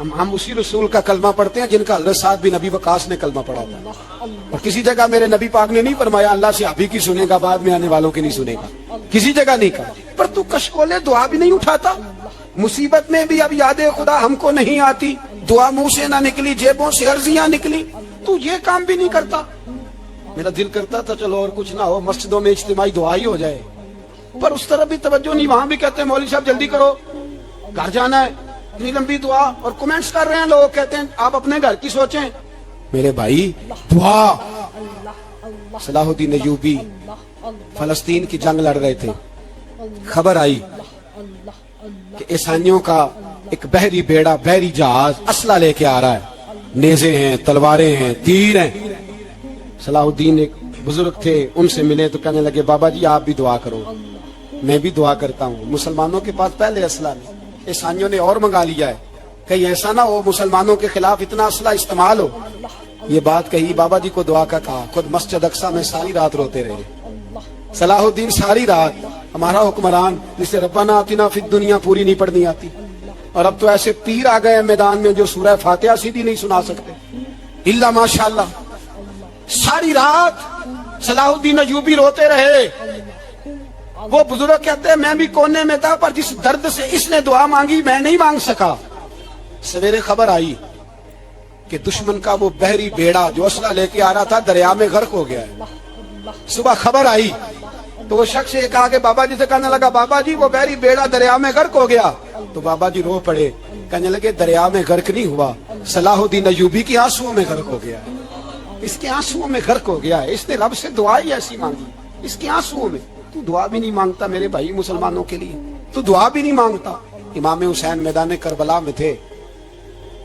ہم اسی رسول کا کلمہ پڑھتے ہیں جن کا حضرت سعد بن ابی وقاص نے کلمہ پڑھا تھا. اور کسی جگہ میرے نبی پاک نے نہیں فرمایا اللہ سے ابھی کی سنے گا بعد میں آنے والوں کی نہیں سنے گا, کسی جگہ نہیں کہا. پر تو کشکولے دعا بھی نہیں اٹھاتا, مصیبت میں بھی اب یاد خدا ہم کو نہیں آتی, دعا منہ سے نہ نکلی, جیبوں سے عرضیاں نکلی, تو یہ کام بھی نہیں کرتا. میرا دل کرتا تھا چلو اور کچھ نہ ہو, مسجدوں میں اجتماعی دعا ہی ہو جائے, پر اس طرف بھی توجہ نہیں. وہاں بھی کہتے ہیں مولوی صاحب جلدی کرو گھر جانا ہے, اتنی لمبی دعا, اور کمنٹس کر رہے ہیں لوگ, کہتے ہیں آپ اپنے گھر کی سوچیں. میرے بھائی دعا, صلاح الدین ایوبی فلسطین کی جنگ لڑ رہے تھے, خبر آئی کہ عیسائیوں کا ایک بحری بیڑا, بحری جہاز اسلحہ لے کے آ رہا ہے, نیزے ہیں, تلواریں ہیں, تیر ہیں. صلاح الدین ایک بزرگ تھے, ان سے ملے تو کہنے لگے بابا جی آپ بھی دعا کرو. میں بھی دعا کرتا ہوں. مسلمانوں کے پاس پہلے اسلحہ نہیں, عیسائیوں نے اور منگا لیا ہے, کہیں ایسا نہ ہو مسلمانوں کے خلاف اتنا اسلحہ استعمال ہو. یہ بات کہی, بابا جی کو دعا کا کہا, خود مسجد اقصی میں ساری رات روتے رہے. صلاح الدین ساری رات, ہمارا حکمران جسے ربنا آتنا فی الدنیا پوری نہیں پڑھنی آتی, اور اب تو ایسے پیر آ گئے ہیں میدان میں جو سورہ فاتحہ سیدھی نہیں سنا سکتے الا ماشاءاللہ. ساری رات صلاح الدین ایوبی روتے رہے. وہ بزرگ کہتے ہیں میں بھی کونے میں تھا, پر جس درد سے اس نے دعا مانگی میں نہیں مانگ سکا. سویرے خبر آئی کہ دشمن کا وہ بحری بیڑا جو اسلحہ لے کے آ رہا تھا دریا میں غرق ہو گیا ہے. صبح خبر آئی تو وہ شخص یہ کہا کہ بابا جی سے کہنے لگا بابا جی وہ بحری بیڑا دریا میں غرق ہو گیا. تو بابا جی رو پڑے, کہنے لگے دریا میں غرق نہیں ہوا, صلاح الدین ایوبی کی آنسوؤں میں غرق ہو گیا, اس کے آنسوؤں میں غرق ہو گیا ہے. اس نے رب سے دعا ہی ایسی مانگی, اس کے آنسوؤں میں. تو دعا بھی نہیں مانگتا میرے بھائی مسلمانوں کے لیے, تو دعا بھی نہیں مانگتا. امام حسین میدان کربلا میں تھے,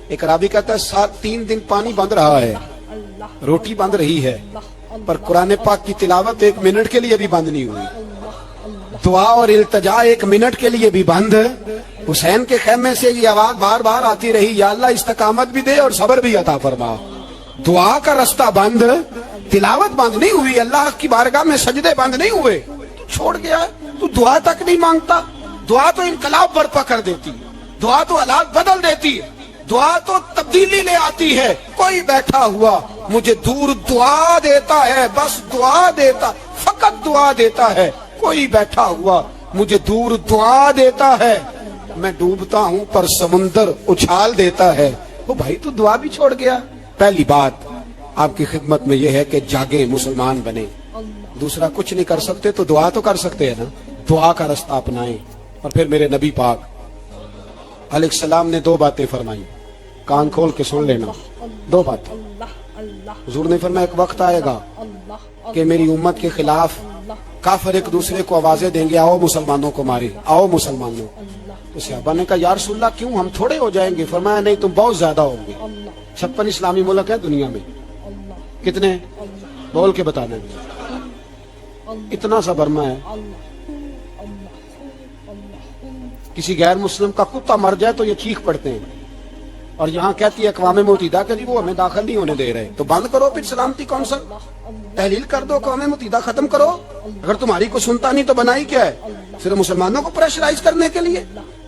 ایک راوی کہتا ہے 3 دن پانی بند رہا ہے, روٹی بند رہی ہے, پر قرآن پاک کی تلاوت 1 منٹ کے لیے بھی بند نہیں ہوئی. دعا اور التجا 1 منٹ کے لیے بھی بند. حسین کے خیمے سے یہ آواز بار بار آتی رہی, یا اللہ استقامت بھی دے اور صبر بھی عطا فرما. دعا کا رستہ بند, تلاوت بند نہیں ہوئی, اللہ کی بارگاہ میں سجدے بند نہیں ہوئے, تو چھوڑ گیا. تو دعا تک نہیں مانگتا. دعا تو انقلاب برپا کر دیتی, دعا تو حالات بدل دیتی ہے, دعا تو تبدیلی لے آتی ہے. کوئی بیٹھا ہوا مجھے دور دعا دیتا ہے, بس دعا دیتا, فقط دعا دیتا ہے. کوئی بیٹھا ہوا مجھے دور دعا دیتا ہے, میں ڈوبتا ہوں پر سمندر اچھال دیتا ہے. وہ بھائی تو دعا بھی چھوڑ گیا. پہلی بات آپ کی خدمت میں یہ ہے کہ جاگے, مسلمان بنے. دوسرا کچھ نہیں کر سکتے تو دعا تو کر سکتے ہیں نا, دعا کا رستہ اپنائیں. اور پھر میرے نبی پاک علیہ السلام نے 2 باتیں فرمائی, کان کھول کے سن لینا. 2 باتیں حضور نے فرمایا ایک وقت آئے گا کہ میری امت کے خلاف کافر ایک دوسرے کو آوازیں دیں گے, آؤ مسلمانوں کو مارے, آؤ مسلمانوں. تو صحابہ نے کہا یا رسول اللہ کیوں, ہم تھوڑے ہو جائیں گے؟ فرمایا نہیں تم بہت زیادہ ہوں گے. 56 اسلامی ملک ہیں دنیا میں, کتنے بول کے بتانا. اتنا سا برما ہے, کسی غیر مسلم کا کتا مر جائے تو یہ چیخ پڑتے ہیں, اور یہاں کہتی ہے اقوام متحدہ کہ جی وہ ہمیں داخل نہیں ہونے دے رہے. تو بند کرو پھر سلامتی کونسل, تحلیل کر دو, اقوام متحدہ ختم کرو. اگر تمہاری کو سنتا نہیں تو بنائی کیا ہے, صرف مسلمانوں کو پریشرائز کرنے کے لیے.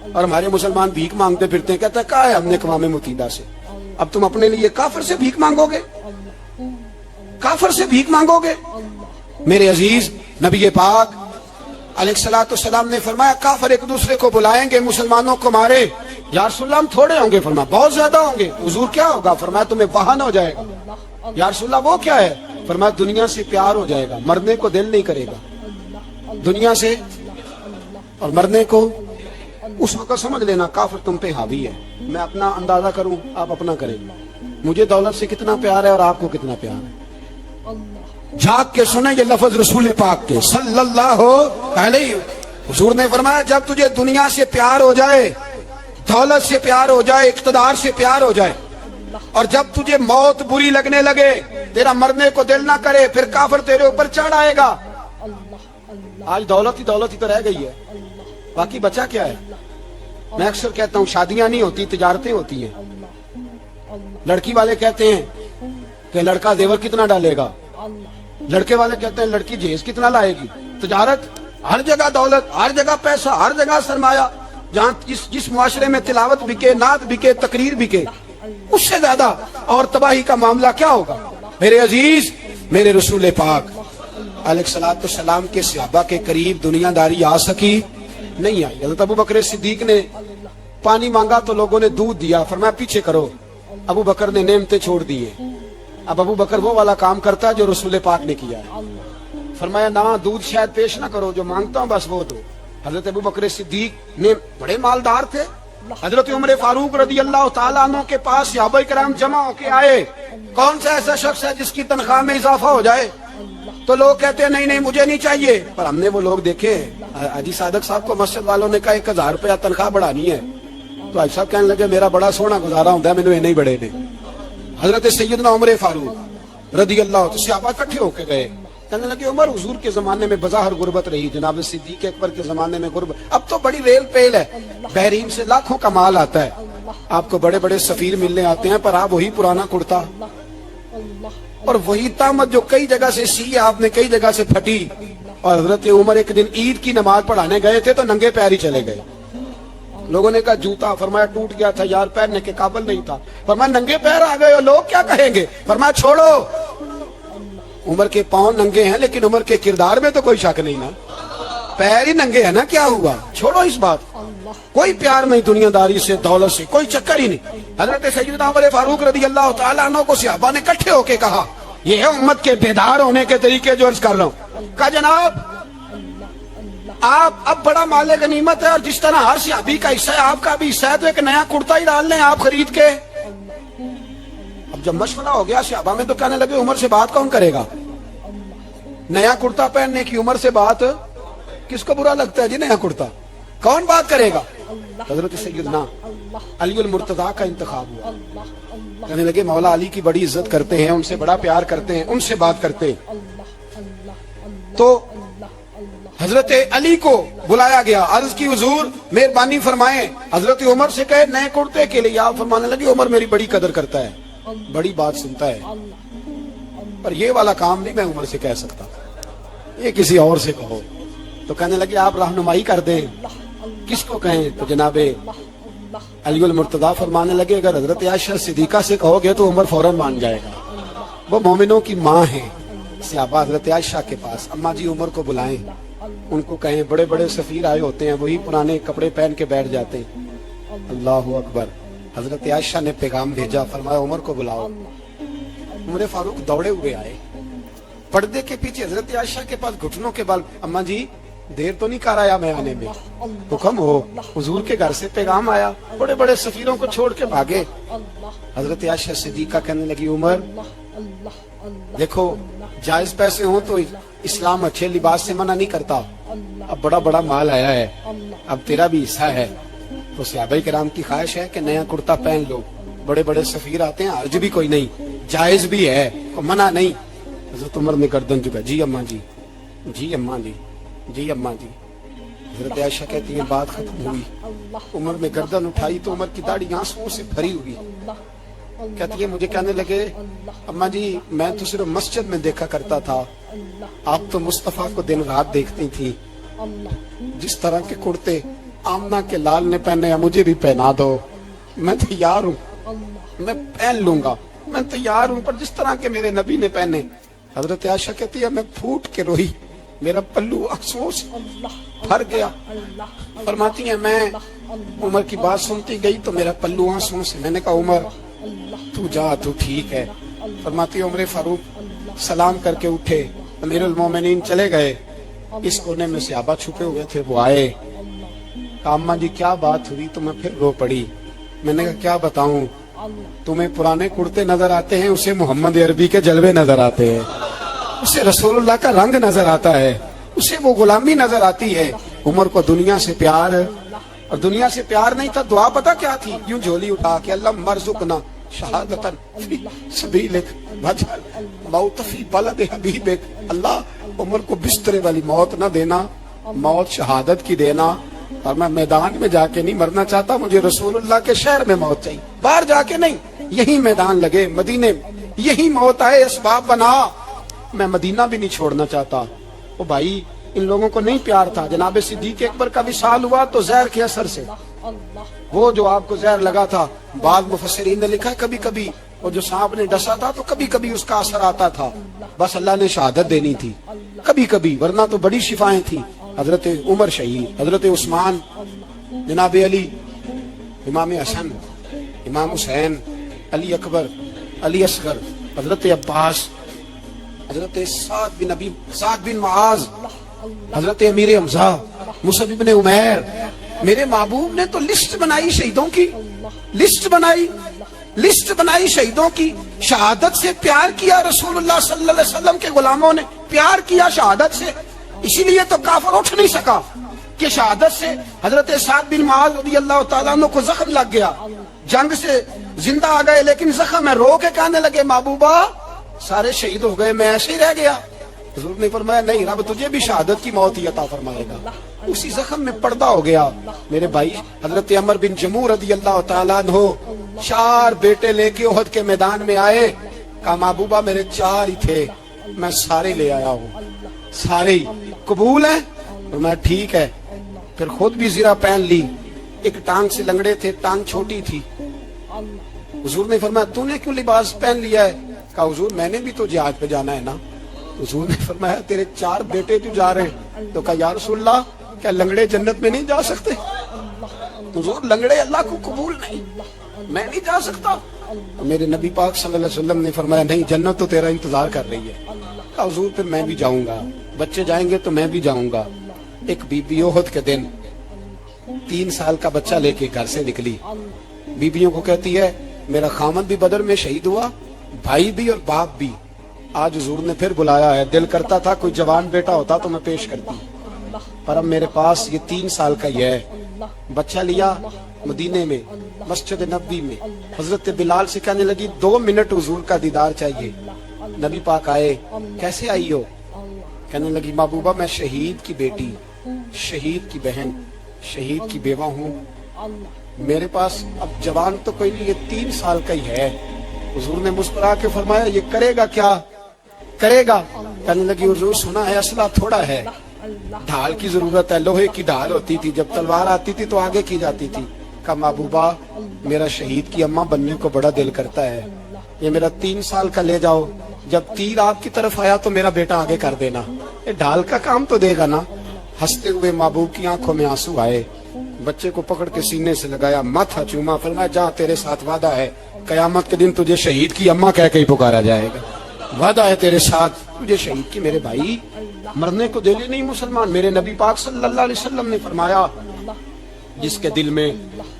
اور ہمارے مسلمان بھیک مانگتے پھرتے ہیں, کہتا ہے کہا ہے ہم نے اقوام متحدہ سے. اب تم اپنے لیے کافر سے بھیک مانگو گے, کافر سے بھیک مانگو گے. میرے عزیز نبی پاک علیہ الصلوۃ والسلام نے فرمایا کافر ایک دوسرے کو بلائیں گے مسلمانوں کو مارے. یا رسول اللہ ہم تھوڑے ہوں گے؟ فرمایا بہت زیادہ ہوں گے. حضور کیا ہوگا؟ فرمایا تمہیں واہن ہو جائے گا. یا رسول اللہ وہ کیا ہے؟ فرمایا دنیا سے پیار ہو جائے گا, مرنے کو دل نہیں کرے گا دنیا سے, اور مرنے کو اس وقت سمجھ لینا کافر تم پہ حاوی ہے. میں اپنا اندازہ کروں, آپ اپنا کریں. مجھے دولت سے کتنا پیار ہے اور آپ کو کتنا پیار ہے. جھاگ کے سنیں یہ لفظ رسول پاک کے صلی اللہ علیہ. حضور نے فرمایا جب تجھے دنیا سے پیار ہو جائے, دولت سے پیار ہو جائے, اقتدار سے پیار ہو جائے, اور جب تجھے موت بری لگنے لگے, تیرا مرنے کو دل نہ کرے, پھر کافر تیرے اوپر چڑھ آئے گا. آج دولت ہی تو رہ گئی ہے, باقی بچا کیا ہے؟ میں اکثر کہتا ہوں شادیاں نہیں ہوتی, تجارتیں ہوتی ہیں. لڑکی والے کہتے ہیں کہ لڑکا زیور کتنا ڈالے گا, لڑکے والے کہتے ہیں لڑکی جہیز کتنا لائے گی. تجارت, ہر جگہ دولت, ہر جگہ پیسہ, ہر جگہ سرمایہ. جہاں جس معاشرے میں تلاوت بکے، نعت بکے، تقریر بکے، اس سے زیادہ اور تباہی کا معاملہ کیا ہوگا؟ میرے عزیز، میرے رسول پاک علیہ الصلوۃ والسلام کے صحابہ کے قریب دنیا داری آ سکی نہیں آئی۔ حضرت ابو بکر صدیق نے پانی مانگا تو لوگوں نے دودھ دیا، فرمایا پیچھے کرو۔ ابو بکر نے نعمتیں چھوڑ دیے۔ اب ابو بکر وہ والا کام کرتا ہے جو رسول پاک نے کیا ہے۔ فرمایا نہ دودھ شاید پیش نہ کرو، جو مانگتا ہوں بس وہ دو۔ حضرت ابو بکر صدیق نے بڑے مالدار تھے۔ حضرت عمر فاروق رضی اللہ تعالیٰ عنہ کے پاس صحابہ کرام جمع ہو کے آئے، کون سا ایسا شخص ہے جس کی تنخواہ میں اضافہ ہو جائے؟ تو لوگ کہتے ہیں نہیں نہیں مجھے نہیں چاہیے، پر ہم نے وہ لوگ دیکھے، حاجی صادق صاحب کو مسجد والوں نے کہا 1000 روپیہ تنخواہ بڑھانی ہے، تو حاجی صاحب کہنے لگے میرا بڑا سونا گزارا ہوتا ہے، مینوں نہیں بڑے نے۔ حضرت سیدنا عمر فاروق رضی اللہ عنہ صحابہ اکٹھے ہو کے گئے، کہنے لگے عمر حضور کے زمانے میں بظاہر غربت رہی، جناب صدیق اکبر کے زمانے میں غربت، اب تو بڑی ریل پیل ہے، بحرین سے لاکھوں کا مال آتا ہے، آپ کو بڑے بڑے سفیر ملنے آتے ہیں، پر آپ وہی پرانا کرتا اور وہی تامت جو کئی جگہ سے سی آپ نے کئی جگہ سے پھٹی۔ اور حضرت عمر ایک دن عید کی نماز پڑھانے گئے تھے تو ننگے پیر ہی چلے گئے۔ لوگوں نے کہا جوتا، فرمایا ٹوٹ گیا تھا یار، پہننے کے قابل نہیں تھا، فرمایا ننگے پیر آ گئے ہو، لوگ کیا کہیں گے؟ فرمایا چھوڑو، عمر کے پاؤں ننگے ہیں لیکن عمر کے کردار میں تو کوئی شک نہیں نا، پیر ہی ننگے ہیں نا، کیا ہوا؟ چھوڑو اس بات، کوئی پیار نہیں دنیا داری سے، دولت سے، کوئی چکر ہی نہیں۔ حضرت سیدنا عمر فاروق رضی اللہ تعالیٰ عنہ کو صحابہ نے اکٹھے ہو کے کہا، یہ ہے امت کے بیدار ہونے کے طریقے جو عرض کر رہا ہوں۔ کہا جناب آپ اب بڑا مال غنیمت ہے، اور جس طرح ہر صحابی کا حصہ ہے آپ کا بھی حصہ ہے، تو ایک نیا کرتا ہی ڈال لیں آپ خرید کے۔ اب جب مشورہ ہو گیا صحابہ میں تو کہنے لگے عمر سے بات کون کرے گا؟ نیا کرتا پہننے کی عمر سے بات کس کو برا لگتا ہے جی؟ نیا کرتا کون بات کرے گا؟ حضرت سیدنا علی المرتضیٰ کا انتخاب ہوا، کہنے لگے مولا علی کی بڑی عزت کرتے ہیں، ان سے بڑا پیار کرتے ہیں، ان سے بات کرتے ہیں۔ تو حضرت علی کو بلایا گیا، عرض کی حضور مہربانی فرمائیں، حضرت عمر سے کہے نئے کرتے کے لیے، آپ فرمانے لگے عمر میری بڑی قدر کرتا ہے، بڑی بات سنتا ہے، پر یہ والا کام نہیں میں عمر سے کہہ سکتا، یہ کسی اور سے کہو۔ تو کہنے لگے آپ رہنمائی کر دیں، کس کو کہیں؟ تو جناب علی المرتضیٰ فرمانے لگے اگر حضرت عائشہ صدیقہ سے کہو گے تو عمر فوراً مان جائے گا، وہ مومنوں کی ماں ہیں۔ صحابہ حضرت عائشہ کے پاس، اماں جی عمر کو بلائیں، ان کو کہیں، بڑے بڑے سفیر آئے ہوتے ہیں وہی پرانے کپڑے پہن کے بیٹھ جاتے ہیں۔ اللہ اکبر، حضرت عائشہ نے پیغام بھیجا، فرمایا عمر کو بلاؤ۔ عمر فاروق دوڑے ہوئے آئے، پردے کے پیچھے حضرت عائشہ کے پاس گھٹنوں کے بل، اماں جی دیر تو نہیں کر آیا میں آنے میں؟ حکم ہو، حضور کے گھر سے پیغام آیا، بڑے بڑے سفیروں کو چھوڑ کے بھاگے۔ حضرت عائشہ صدیقہ کہنے لگی عمر دیکھو جائز پیسے ہوں تو اسلام اچھے لباس سے منع نہیں کرتا، اب بڑا بڑا مال آیا ہے، اب تیرا بھی حصہ ہے، تو صحابہ کرام کی خواہش ہے کہ نیا کرتا پہن لو، بڑے بڑے سفیر آتے ہیں، حرج بھی کوئی نہیں، جائز بھی ہے، منع نہیں۔ حضرت عمر نے گردن جھکا، جی اماں جی، جی اماں جی، جی اماں جی۔ حضرت عائشہ کہتی ہیں بات ختم ہوئی، عمر نے گردن اٹھائی تو عمر کی داڑھی آنسوؤں سے بھری ہوئی، کہتی ہے مجھے کہنے لگے اماں جی میں تو صرف مسجد میں دیکھا کرتا تھا، آپ تو مصطفیٰ کو دن رات دیکھتی تھی، جس طرح کے کرتے آمنہ کے لال نے پہنے ہیں مجھے بھی پہنا دو، میں تیار ہوں، میں پہن لوں گا، میں تیار ہوں، پر جس طرح کے میرے نبی نے پہنے۔ حضرت عائشہ کہتی ہے میں پھوٹ کے روئی، میرا پلو آنسوؤں سے بھر گیا۔ فرماتی ہیں میں عمر کی بات سنتی گئی تو میرا پلو آنسوؤں سے، میں نے کہا عمر تو جا، تو ٹھیک ہے۔ فرماتی عمر فاروق سلام کر کے اٹھے، امیر المومنین چلے گئے، اس کونے میں صحابہ چھپے ہوئے تھے، وہ آئے، کہا اماں جی کیا بات ہوئی؟ تو میں پھر رو پڑی، میں نے کہا کیا بتاؤں، تمہیں پرانے کرتے نظر آتے ہیں، اسے محمد عربی کے جلوے نظر آتے ہیں، اسے رسول اللہ کا رنگ نظر آتا ہے، اسے وہ غلامی نظر آتی ہے۔ عمر کو دنیا سے پیار، اور دنیا سے پیار نہیں تھا، دعا پتہ کیا تھی؟ یوں جھولی اٹھا کے اللہ مرزقنا شہادتن فی سبیلک وجعل موت فی بلد حبیبک، اللہ عمر کو بسترے والی موت نہ دینا، موت شہادت کی دینا، اور میں میدان میں جا کے نہیں مرنا چاہتا، مجھے رسول اللہ کے شہر میں موت چاہیے، باہر جا کے نہیں، یہی میدان لگے مدینے میں، یہی موت آئے، اسباب بنا، میں مدینہ بھی نہیں چھوڑنا چاہتا۔ وہ بھائی ان لوگوں کو نہیں پیار تھا. جناب صدیق اکبر کا وصال ہوا تو زہر کے اثر سے, وہ جو آپ کو زہر لگا تھا, بعض مفسرین نے لکھا کبھی کبھی وہ جو سانپ نے ڈسا تھا تو کبھی کبھی اس کا اثر آتا تھا, بس اللہ نے شہادت دینی تھی کبھی کبھی, ورنہ تو بڑی شفائیں تھیں. حضرت عمر شہید, حضرت عثمان, جناب علی, امام حسن, امام حسین, علی اکبر, علی اصغر, حضرت عباس, حضرت سعد بن معاذ, حضرت امیر حمزہ, مصعب بن عمیر. میرے محبوب نے تو لسٹ بنائی شہیدوں کی, لسٹ بنائی شہیدوں کی. شہادت سے پیار کیا رسول اللہ صلی اللہ علیہ وسلم کے غلاموں نے, پیار کیا شہادت سے. اسی لیے تو کافر اٹھ نہیں سکا کہ شہادت سے حضرت سعد بن معاذ رضی اللہ تعالیٰ عنہ کو زخم لگ گیا, جنگ سے زندہ آ گئے لیکن زخم ہے, رو کے کہنے لگے محبوبہ سارے شہید ہو گئے, میں ایسے ہی رہ گیا. حضور نے فرمایا نہیں, رب تجھے بھی شہادت کی موت ہی عطا فرمائے گا. اسی زخم میں پردہ ہو گیا. میرے بھائی حضرت عمر بن جموح رضی اللہ تعالیٰ عنہ 4 بیٹے لے کے احد کے میدان میں آئے, کہا محبوبہ میرے 4 ہی تھے, میں سارے لے آیا ہوں, سارے ہی قبول ہیں؟ میں ٹھیک ہے. پھر خود بھی زرہ پہن لی, ایک ٹانگ سے لنگڑے تھے, ٹانگ چھوٹی تھی. حضور نے فرمایا تو نے کیوں لباس پہن لیا ہے؟ کہا حضور میں نے بھی تو جہاد پہ جانا ہے نا. حضور نے فرمایا تیرے 4 بیٹے جو جا رہے ہیں, تو کہا یا رسول اللہ کیا لنگڑے جنت میں نہیں جا سکتے؟ حضور لنگڑے اللہ کو قبول نہیں, میں نہیں جا سکتا. میرے نبی پاک صلی اللہ علیہ وسلم نے فرمایا نہیں, جنت تو تیرا انتظار کر رہی ہے. کہا حضور پھر میں بھی جاؤں گا, بچے جائیں گے تو میں بھی جاؤں گا. ایک بی بی احد کے دن 3 سال کا بچہ لے کے گھر سے نکلی. بیبیوں کو کہتی ہے میرا خامد بھی بدر میں شہید ہوا, بھائی بھی اور باپ بھی. آج حضور نے پھر بلایا ہے, دل کرتا تھا کوئی جوان بیٹا ہوتا تو میں پیش کرتی, پر اب میرے پاس یہ 3 سال کا یہ ہے. بچہ لیا مدینے میں, مسجد نبوی میں, حضرت بلال سے کہنے لگی 2 منٹ حضور کا دیدار چاہیے. نبی پاک آئے, کیسے آئی ہو؟ کہنے لگی محبوبہ میں شہید کی بیٹی, شہید کی بہن, شہید کی بیوہ ہوں, میرے پاس اب جوان تو کوئی نہیں, یہ 3 سال کا ہی ہے. حضور نے مسکرا کے فرمایا یہ کرے گا کیا کرے گا؟ کہنے لگی حضور سنا ہے اسلحہ تھوڑا ہے, ڈھال کی ضرورت ہے, لوہے کی ڈھال ہوتی تھی, جب تلوار آتی تھی تو آگے کی جاتی تھی. کہا محبوبہ میرا شہید کی اماں بننے کو بڑا دل کرتا ہے, یہ میرا 3 سال کا لے جاؤ, جب تیر آپ کی طرف آیا تو میرا بیٹا آگے کر دینا, یہ ڈھال کا کام تو دے گا نا. ہنستے ہوئے محبوب کی آنکھوں میں آنسو آئے, بچے کو پکڑ کے سینے سے لگایا, ماتھا چوما, فرمایا جا تیرے ساتھ وعدہ ہے, قیامت کے دن تجھے شہید کی اماں کہہ کے ہی پکارا جائے گا. وعدہ ہے تیرے ساتھ, تجھے شہید کی. میرے بھائی مرنے کو دل ہی نہیں مسلمان. میرے نبی پاک صلی اللہ علیہ وسلم نے فرمایا جس کے دل میں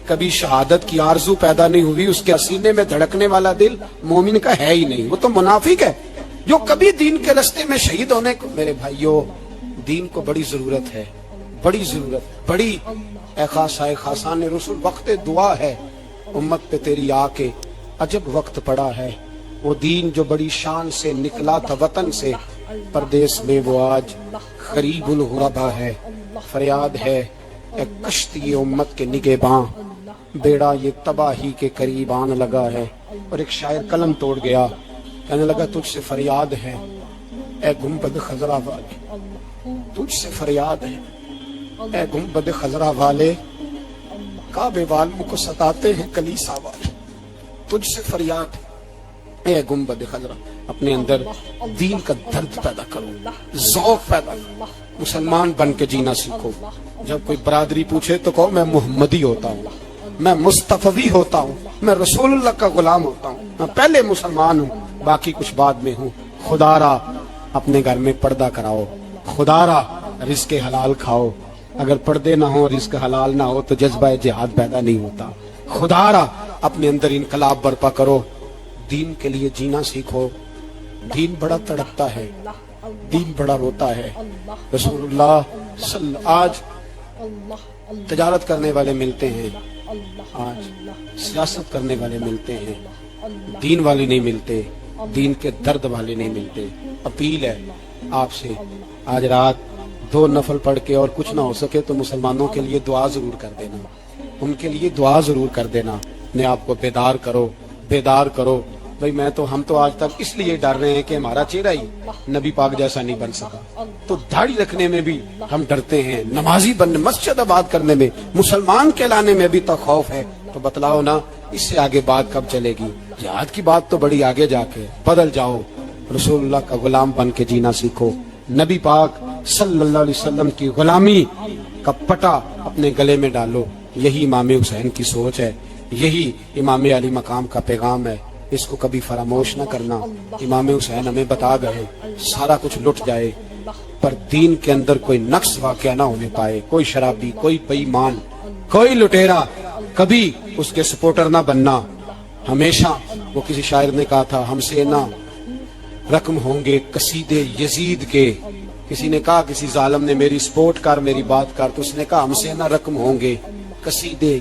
کبھی شہادت کی آرزو پیدا نہیں ہوئی, اس کے سینے میں دھڑکنے والا دل مومن کا ہے ہی نہیں, وہ تو منافق ہے. جو کبھی دین کے راستے میں شہید ہونے کو, میرے بھائیوں دین کو بڑی ضرورت ہے, بڑی ضرورت, بڑی. اے خاصائے خاصان رسول وقت دعا ہے, امت پہ تیری آ کے عجب وقت پڑا ہے. وہ دین جو بڑی شان سے نکلا تھا وطن سے, پردیس میں وہ آج غریب الغربا ہے. فریاد ہے اے کشتی امت کے نگہباں, بیڑا یہ تباہی کے قریب آن لگا ہے. اور ایک شاعر قلم توڑ گیا, کہنے لگا تجھ سے فریاد ہے اے گنبد خضرا والے, تجھ سے فریاد ہے اے گنبد خضرا والے, کعبے والوں کو ستاتے ہیں کلیسا والے. تجھ سے فریاد اے گنبد خضرا. اپنے اندر دین کا درد پیدا کرو, ذوق پیدا کرو, مسلمان بن کے جینا سیکھو. جب کوئی برادری پوچھے تو کہو میں محمدی ہوتا ہوں, میں مصطفی ہوتا ہوں, میں رسول اللہ کا غلام ہوتا ہوں, میں پہلے مسلمان ہوں, باقی کچھ بعد میں ہوں. خدا را اپنے گھر میں پردہ کراؤ, خدا را رزق حلال کھاؤ. اگر پردے نہ ہو, رزق حلال نہ ہو تو جذبہ جہاد پیدا نہیں ہوتا. خدا را اپنے اندر انقلاب برپا کرو, دین کے لیے جینا سیکھو. دین بڑا تڑپتا ہے, دین بڑا روتا ہے. رسول اللہ آج تجارت کرنے والے ملتے ہیں, آج سیاست کرنے والے ملتے ہیں, دین والے نہیں ملتے, دین کے درد والے نہیں ملتے. اپیل ہے آپ سے, آج رات 2 نفل پڑھ کے اور کچھ نہ ہو سکے تو مسلمانوں کے لیے دعا ضرور کر دینا, ان کے لیے دعا ضرور کر دینا. اپنے آپ کو بیدار کرو, بیدار کرو. بھائی ہم تو آج تک اس لیے ڈر رہے ہیں کہ ہمارا چہرہ ہی نبی پاک جیسا نہیں بن سکا، تو داڑھی رکھنے میں بھی ہم ڈرتے ہیں، نمازی بننے، مسجد آباد کرنے میں، مسلمان کہلانے میں بھی تو خوف ہے۔ تو بتلاؤ نا اس سے آگے بات کب چلے گی؟ جہاد کی بات تو بڑی آگے جا کے، بدل جاؤ، رسول اللہ کا غلام بن کے جینا سیکھو، نبی پاک صلی اللہ علیہ وسلم کی غلامی کا پٹا اپنے گلے میں ڈالو۔ یہی امام حسین کی سوچ ہے، یہی امام علی مقام کا پیغام ہے، اس کو کبھی فراموش نہ کرنا۔ امام حسین ہمیں بتا گئے سارا کچھ لٹ جائے پر دین کے اندر کوئی نقص واقعہ نہ ہونے پائے، کوئی شرابی، کوئی بے ایمان، کوئی لٹیرا کبھی اس کے سپورٹر نہ بننا۔ ہمیشہ وہ کسی شاعر نے کہا تھا ہم سے نہ رقم ہوں گے قصیدے یزید کے، کسی نے کہا کسی ظالم نے میری سپورٹ کر، میری بات کر، تو اس نے کہا ہم سے نہ رقم ہوں گے قصیدے